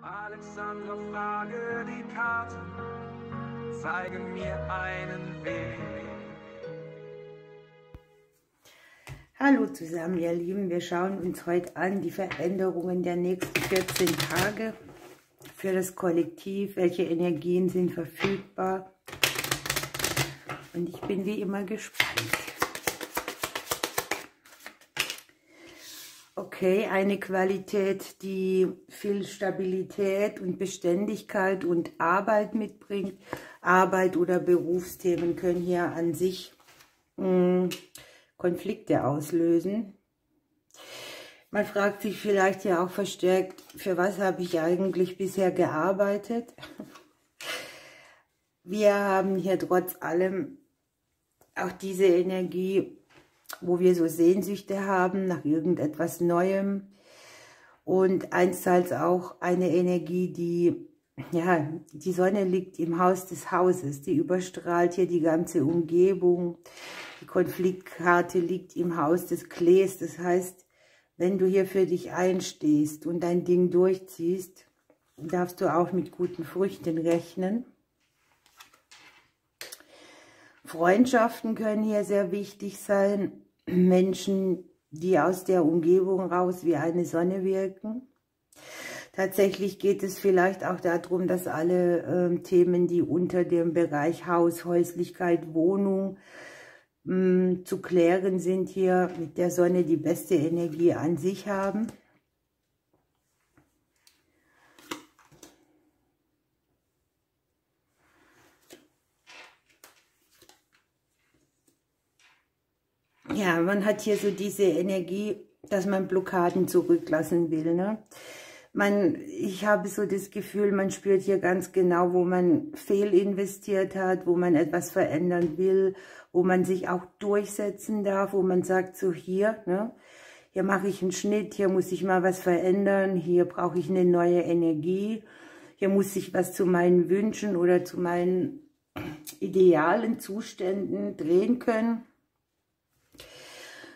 Alexandra, frage die Karten, zeige mir einen Weg. Hallo zusammen, ihr Lieben. Wir schauen uns heute an die Veränderungen der nächsten 14 Tage für das Kollektiv. Welche Energien sind verfügbar? Und ich bin wie immer gespannt. Okay, eine Qualität, die viel Stabilität und Beständigkeit und Arbeit mitbringt. Arbeit oder Berufsthemen können hier an sich Konflikte auslösen. Man fragt sich vielleicht ja auch verstärkt, für was habe ich eigentlich bisher gearbeitet? Wir haben hier trotz allem auch diese Energie, wo wir so Sehnsüchte haben nach irgendetwas Neuem. Und einsteils auch eine Energie, die, ja, die Sonne liegt im Haus des Hauses, die überstrahlt hier die ganze Umgebung. Die Konfliktkarte liegt im Haus des Klees. Das heißt, wenn du hier für dich einstehst und dein Ding durchziehst, darfst du auch mit guten Früchten rechnen. Freundschaften können hier sehr wichtig sein. Menschen, die aus der Umgebung raus wie eine Sonne wirken. Tatsächlich geht es vielleicht auch darum, dass alle Themen, die unter dem Bereich Haus, Häuslichkeit, Wohnung zu klären sind, hier mit der Sonne die beste Energie an sich haben. Ja, man hat hier so diese Energie, dass man Blockaden zurücklassen will, ne? Ich habe so das Gefühl, man spürt hier ganz genau, wo man fehlinvestiert hat, wo man etwas verändern will, wo man sich auch durchsetzen darf, wo man sagt, so hier, ne, hier mache ich einen Schnitt, hier muss ich mal was verändern, hier brauche ich eine neue Energie, hier muss ich was zu meinen Wünschen oder zu meinen idealen Zuständen drehen können.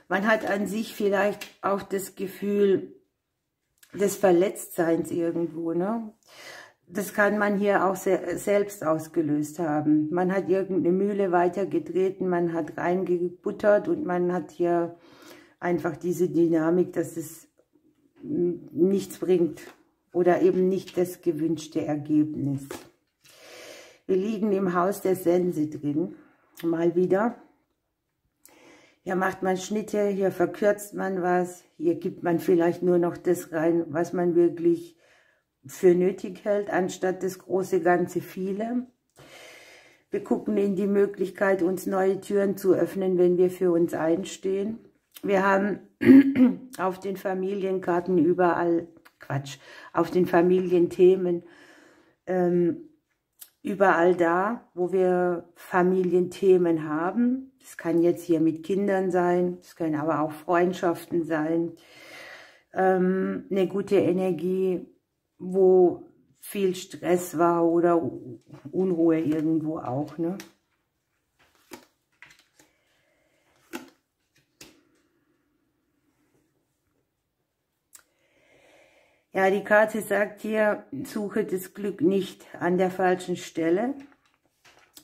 Man hat an sich vielleicht auch das Gefühl des Verletztseins irgendwo, ne? Das kann man hier auch selbst ausgelöst haben. Man hat irgendeine Mühle weitergetreten, man hat reingebuttert und man hat hier einfach diese Dynamik, dass es nichts bringt oder eben nicht das gewünschte Ergebnis. Wir liegen im Haus der Sense drin, mal wieder. Hier macht man Schnitte, hier verkürzt man was, hier gibt man vielleicht nur noch das rein, was man wirklich für nötig hält, anstatt das große ganze Viele. Wir gucken in die Möglichkeit, uns neue Türen zu öffnen, wenn wir für uns einstehen. Wir haben auf den Familienkarten überall, auf den Familienthemen, überall da, wo wir Familienthemen haben. Das kann jetzt hier mit Kindern sein, das können aber auch Freundschaften sein. Eine gute Energie, wo viel Stress war oder Unruhe irgendwo auch, ne? Ja, die Karte sagt hier, suche das Glück nicht an der falschen Stelle.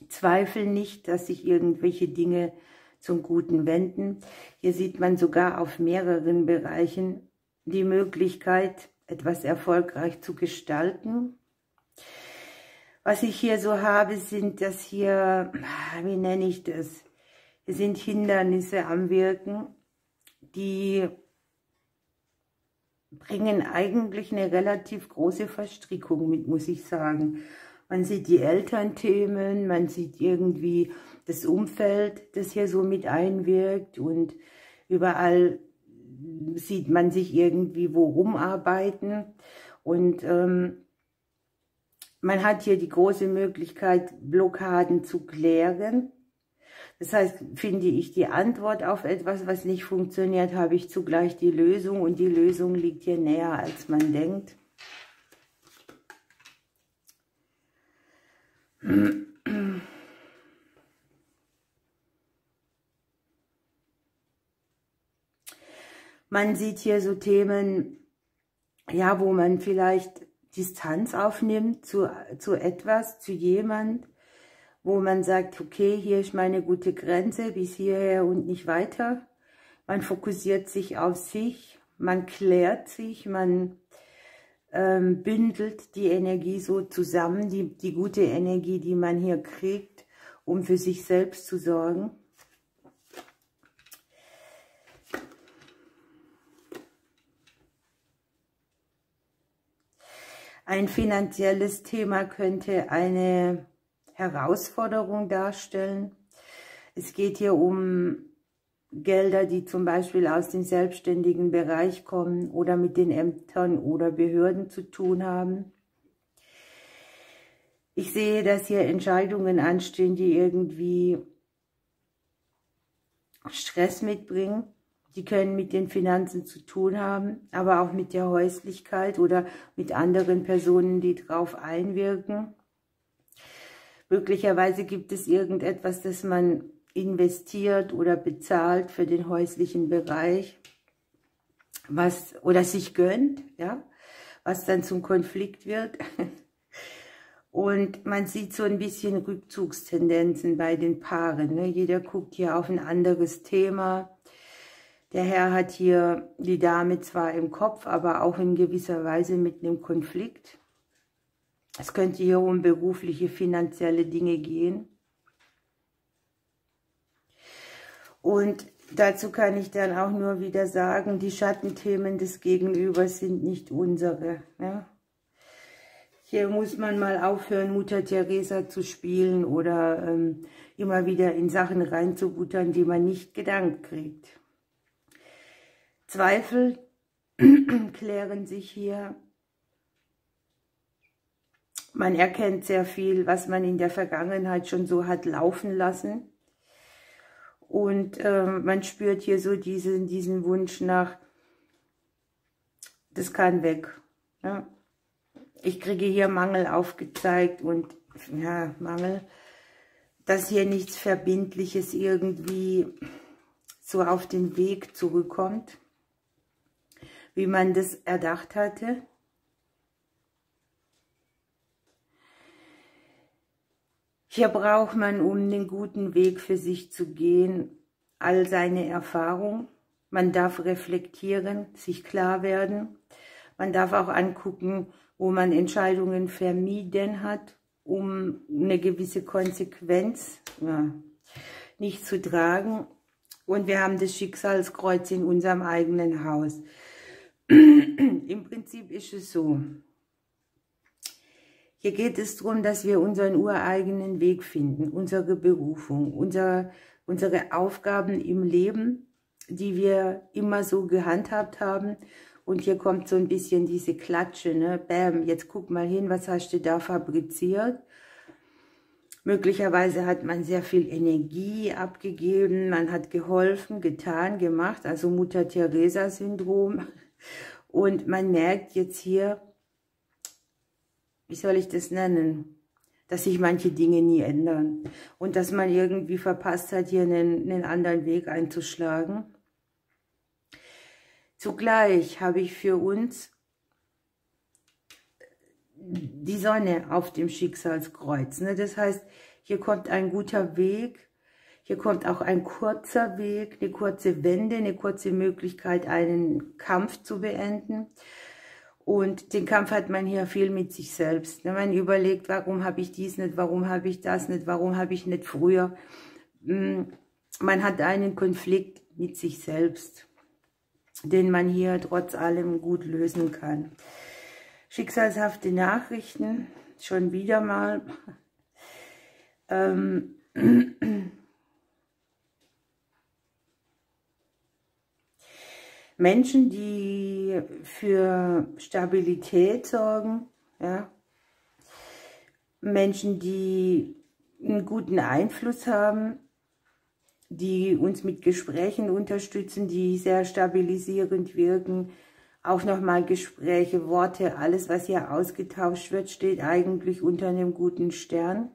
Zweifel nicht, dass sich irgendwelche Dinge zum Guten wenden. Hier sieht man sogar auf mehreren Bereichen die Möglichkeit, etwas erfolgreich zu gestalten. Was ich hier so habe, sind das hier, wie nenne ich das? Hier sind Hindernisse am Wirken, die bringen eigentlich eine relativ große Verstrickung mit, muss ich sagen. Man sieht die Elternthemen, man sieht irgendwie das Umfeld, das hier so mit einwirkt und überall sieht man sich irgendwie wo rumarbeiten und man hat hier die große Möglichkeit, Blockaden zu klären. Das heißt, finde ich die Antwort auf etwas, was nicht funktioniert, habe ich zugleich die Lösung und die Lösung liegt hier näher, als man denkt. Man sieht hier so Themen, ja, wo man vielleicht Distanz aufnimmt zu etwas, zu jemand, wo man sagt, okay, hier ist meine gute Grenze, bis hierher und nicht weiter. Man fokussiert sich auf sich, man klärt sich, man bündelt die Energie so zusammen, die gute Energie, die man hier kriegt, um für sich selbst zu sorgen. Ein finanzielles Thema könnte eine Herausforderung darstellen. Es geht hier um Gelder, die zum Beispiel aus dem selbstständigen Bereich kommen oder mit den Ämtern oder Behörden zu tun haben. Ich sehe, dass hier Entscheidungen anstehen, die irgendwie Stress mitbringen. Die können mit den Finanzen zu tun haben, aber auch mit der Häuslichkeit oder mit anderen Personen, die darauf einwirken. Möglicherweise gibt es irgendetwas, das man investiert oder bezahlt für den häuslichen Bereich, oder sich gönnt, ja, was dann zum Konflikt wird. Und man sieht so ein bisschen Rückzugstendenzen bei den Paaren, ne? Jeder guckt hier auf ein anderes Thema. Der Herr hat hier die Dame zwar im Kopf, aber auch in gewisser Weise mit einem Konflikt. Es könnte hier um berufliche, finanzielle Dinge gehen. Und dazu kann ich dann auch nur wieder sagen, die Schattenthemen des Gegenübers sind nicht unsere. Ne? Hier muss man mal aufhören, Mutter Teresa zu spielen oder immer wieder in Sachen reinzubuttern, die man nicht gedankt kriegt. Zweifel klären sich hier. Man erkennt sehr viel, was man in der Vergangenheit schon so hat laufen lassen. Und man spürt hier so diesen Wunsch nach, das kann weg. Ja. Ich kriege hier Mangel aufgezeigt und, ja, Mangel, dass hier nichts Verbindliches irgendwie so auf den Weg zurückkommt, wie man das erdacht hatte. Hier braucht man, um den guten Weg für sich zu gehen, all seine Erfahrung. Man darf reflektieren, sich klar werden. Man darf auch angucken, wo man Entscheidungen vermieden hat, um eine gewisse Konsequenz nicht zu tragen. Und wir haben das Schicksalskreuz in unserem eigenen Haus. Im Prinzip ist es so. Hier geht es darum, dass wir unseren ureigenen Weg finden, unsere Berufung, unsere Aufgaben im Leben, die wir immer so gehandhabt haben. Und hier kommt so ein bisschen diese Klatsche, ne? Bäm, jetzt guck mal hin, was hast du da fabriziert? Möglicherweise hat man sehr viel Energie abgegeben, man hat geholfen, getan, gemacht, also Mutter-Teresa-Syndrom. Und man merkt jetzt hier, wie soll ich das nennen, dass sich manche Dinge nie ändern. Und dass man irgendwie verpasst hat, hier einen anderen Weg einzuschlagen. Zugleich habe ich für uns die Sonne auf dem Schicksalskreuz. Ne? Das heißt, hier kommt ein guter Weg, hier kommt auch ein kurzer Weg, eine kurze Wende, eine kurze Möglichkeit, einen Kampf zu beenden. Und den Kampf hat man hier viel mit sich selbst. Ne? Man überlegt, warum habe ich dies nicht, warum habe ich das nicht, warum habe ich nicht früher. Man hat einen Konflikt mit sich selbst, den man hier trotz allem gut lösen kann. Schicksalshafte Nachrichten, schon wieder mal. Menschen, die für Stabilität sorgen, ja. Menschen, die einen guten Einfluss haben, die uns mit Gesprächen unterstützen, die sehr stabilisierend wirken. Auch nochmal Gespräche, Worte, alles, was hier ausgetauscht wird, steht eigentlich unter einem guten Stern.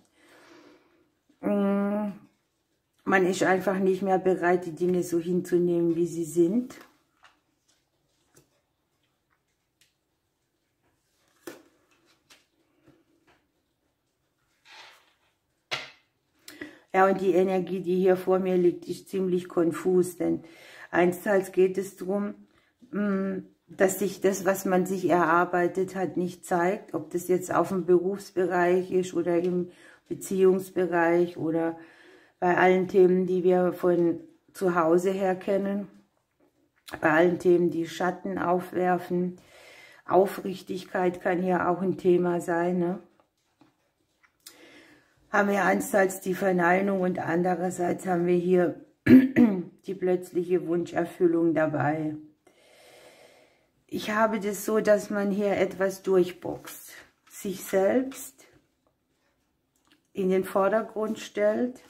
Man ist einfach nicht mehr bereit, die Dinge so hinzunehmen, wie sie sind. Ja, und die Energie, die hier vor mir liegt, ist ziemlich konfus, denn einstens geht es darum, dass sich das, was man sich erarbeitet hat, nicht zeigt, ob das jetzt auf dem Berufsbereich ist oder im Beziehungsbereich oder bei allen Themen, die wir von zu Hause her kennen, bei allen Themen, die Schatten aufwerfen. Aufrichtigkeit kann hier auch ein Thema sein, ne? Haben wir einerseits die Verneinung und andererseits haben wir hier die plötzliche Wunscherfüllung dabei. Ich habe das so, dass man hier etwas durchboxt, sich selbst in den Vordergrund stellt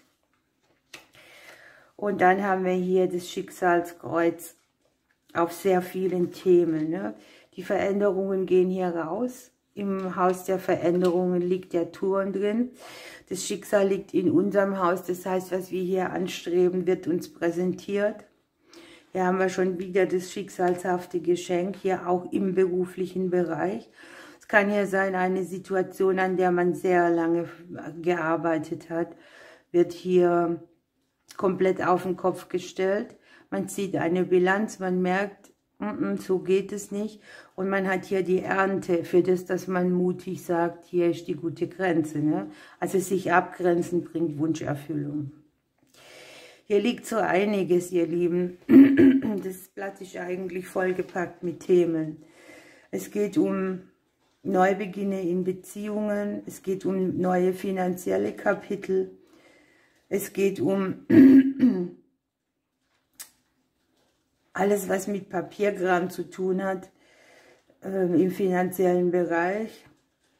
und dann haben wir hier das Schicksalskreuz auf sehr vielen Themen, ne? Die Veränderungen gehen hier raus. Im Haus der Veränderungen liegt der Turm drin. Das Schicksal liegt in unserem Haus. Das heißt, was wir hier anstreben, wird uns präsentiert. Hier haben wir schon wieder das schicksalshafte Geschenk, hier auch im beruflichen Bereich. Es kann hier sein, eine Situation, an der man sehr lange gearbeitet hat, wird hier komplett auf den Kopf gestellt. Man zieht eine Bilanz, man merkt, so geht es nicht. Und man hat hier die Ernte für das, dass man mutig sagt, hier ist die gute Grenze, ne? Also sich abgrenzen bringt Wunscherfüllung. Hier liegt so einiges, ihr Lieben. Das Blatt ist eigentlich vollgepackt mit Themen. Es geht um Neubeginne in Beziehungen, es geht um neue finanzielle Kapitel, es geht um alles, was mit Papierkram zu tun hat, im finanziellen Bereich.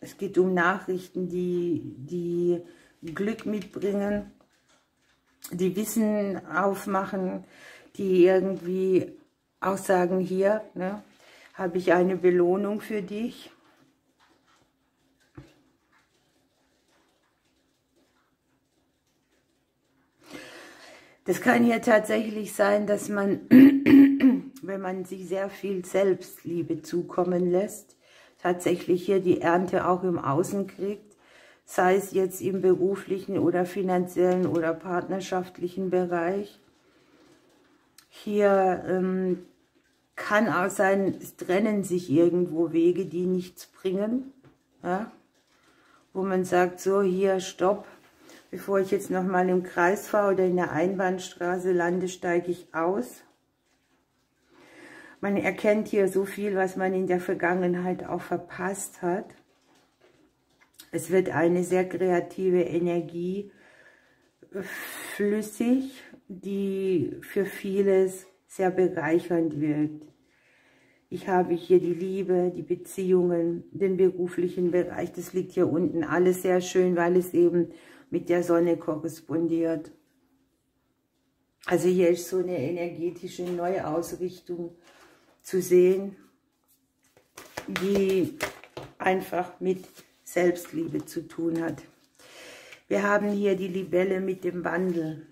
Es geht um Nachrichten, die Glück mitbringen, die Wissen aufmachen, die irgendwie auch sagen, hier, ne, habe ich eine Belohnung für dich. Das kann hier tatsächlich sein, dass man, wenn man sich sehr viel Selbstliebe zukommen lässt, tatsächlich hier die Ernte auch im Außen kriegt, sei es jetzt im beruflichen oder finanziellen oder partnerschaftlichen Bereich. Hier kann auch sein, es trennen sich irgendwo Wege, die nichts bringen, ja? Wo man sagt, so hier, stopp. Bevor ich jetzt nochmal im Kreis fahre oder in der Einbahnstraße lande, steige ich aus. Man erkennt hier so viel, was man in der Vergangenheit auch verpasst hat. Es wird eine sehr kreative Energie flüssig, die für vieles sehr bereichernd wirkt. Ich habe hier die Liebe, die Beziehungen, den beruflichen Bereich. Das liegt hier unten alles sehr schön, weil es eben mit der Sonne korrespondiert. Also hier ist so eine energetische Neuausrichtung zu sehen, die einfach mit Selbstliebe zu tun hat. Wir haben hier die Libelle mit dem Wandel.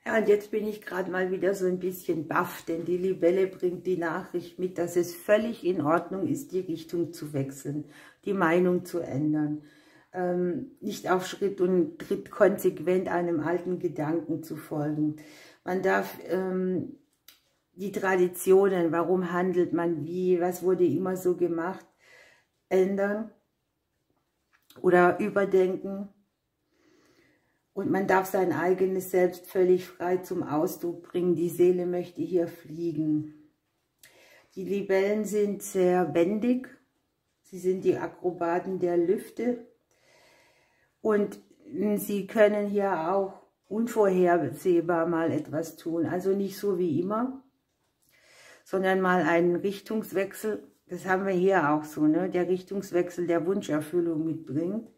Ja, und jetzt bin ich gerade mal wieder so ein bisschen baff, denn die Libelle bringt die Nachricht mit, dass es völlig in Ordnung ist, die Richtung zu wechseln, die Meinung zu ändern. Nicht auf Schritt und Tritt konsequent einem alten Gedanken zu folgen. Man darf die Traditionen, warum handelt man wie, was wurde immer so gemacht, ändern oder überdenken. Und man darf sein eigenes Selbst völlig frei zum Ausdruck bringen. Die Seele möchte hier fliegen. Die Libellen sind sehr wendig. Sie sind die Akrobaten der Lüfte. Und sie können hier auch unvorhersehbar mal etwas tun. Also nicht so wie immer, sondern mal einen Richtungswechsel. Das haben wir hier auch so, ne? Der Richtungswechsel der Wunscherfüllung mitbringt.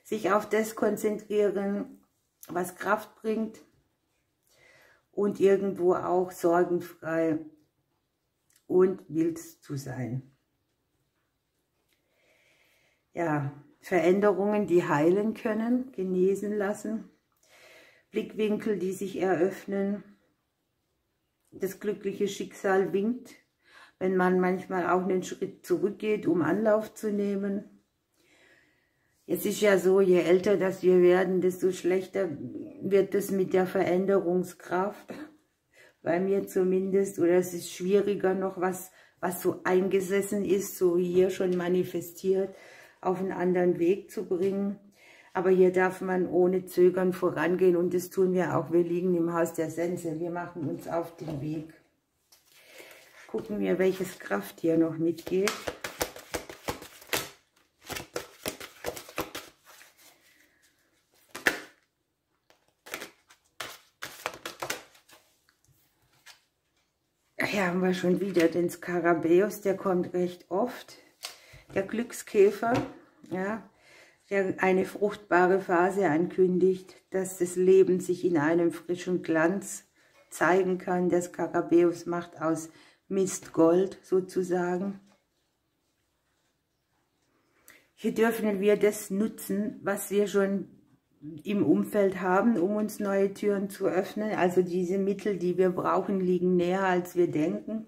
Sich auf das konzentrieren, was Kraft bringt und irgendwo auch sorgenfrei und wild zu sein. Ja, Veränderungen, die heilen können, genesen lassen, Blickwinkel, die sich eröffnen. Das glückliche Schicksal winkt, wenn man manchmal auch einen Schritt zurückgeht, um Anlauf zu nehmen. Es ist ja so, je älter das wir werden, desto schlechter wird es mit der Veränderungskraft. Bei mir zumindest. Oder es ist schwieriger noch, was so eingesessen ist, so wie hier schon manifestiert, auf einen anderen Weg zu bringen. Aber hier darf man ohne Zögern vorangehen und das tun wir auch. Wir liegen im Haus der Sense. Wir machen uns auf den Weg. Gucken wir, welches Kraft hier noch mitgeht. Hier haben wir schon wieder den Skarabäus, der kommt recht oft. Der Glückskäfer, ja, der eine fruchtbare Phase ankündigt, dass das Leben sich in einem frischen Glanz zeigen kann. Der Skarabäus macht aus Mist Gold sozusagen. Hier dürfen wir das nutzen, was wir schon im Umfeld haben, um uns neue Türen zu öffnen. Also diese Mittel, die wir brauchen, liegen näher, als wir denken.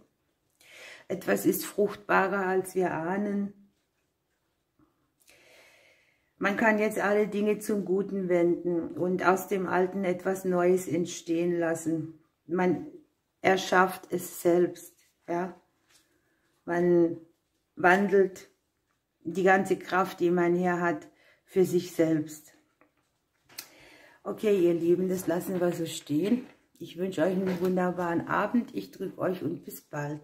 Etwas ist fruchtbarer, als wir ahnen. Man kann jetzt alle Dinge zum Guten wenden und aus dem Alten etwas Neues entstehen lassen. Man erschafft es selbst. Ja? Man wandelt die ganze Kraft, die man hier hat, für sich selbst. Okay, ihr Lieben, das lassen wir so stehen. Ich wünsche euch einen wunderbaren Abend. Ich drücke euch und bis bald.